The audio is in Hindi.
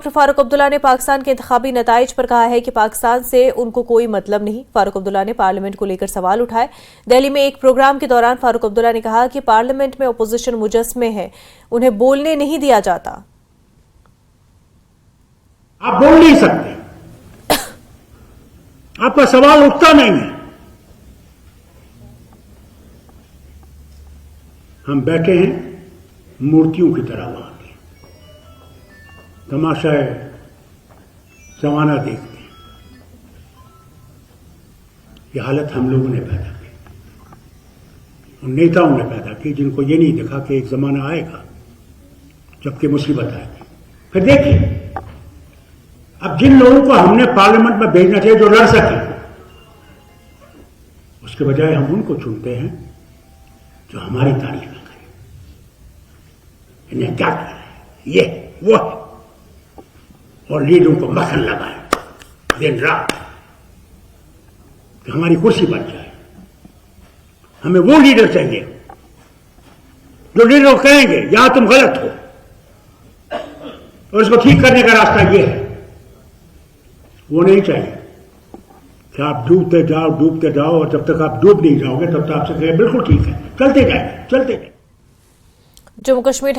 डॉक्टर फारूक अब्दुल्ला ने पाकिस्तान के इंतखाबी नताइज पर कहा है कि पाकिस्तान से उनको कोई मतलब नहीं। फारूक अब्दुल्ला ने पार्लियामेंट को लेकर सवाल उठाए। दिल्ली में एक प्रोग्राम के दौरान फारूक अब्दुल्ला ने कहा कि पार्लियामेंट में अपोजिशन मुजस्मे है, उन्हें बोलने नहीं दिया जाता। आप बोल नहीं सकते, आपका सवाल उठता नहीं है। हम बैठे हैं मूर्तियों की तरह वहां पे, तमाशा है, जमाना देखते हैं। यह हालत हम लोगों ने पैदा की, उन नेताओं ने पैदा की जिनको ये नहीं देखा कि एक जमाना आएगा जबकि मुसीबत आएगी। फिर देखिए, अब जिन लोगों को हमने पार्लियामेंट में भेजना चाहिए जो लड़ सके, उसके बजाय हम उनको चुनते हैं जो हमारी तारीफ न करें। इन्हें क्या कह रहे हैं, ये वो है, और लीडरों को मक्खन लगाए दिन रात कि हमारी कुर्सी बन जाए। हमें वो लीडर चाहिए जो लीडर को कहेंगे यहां तुम गलत हो और इसको ठीक करने का रास्ता ये है। वो नहीं चाहिए कि आप डूबते जाओ और जब तक आप डूब नहीं जाओगे तब तक आपसे कहें बिल्कुल ठीक है, चलते जाए। जम्मू कश्मीर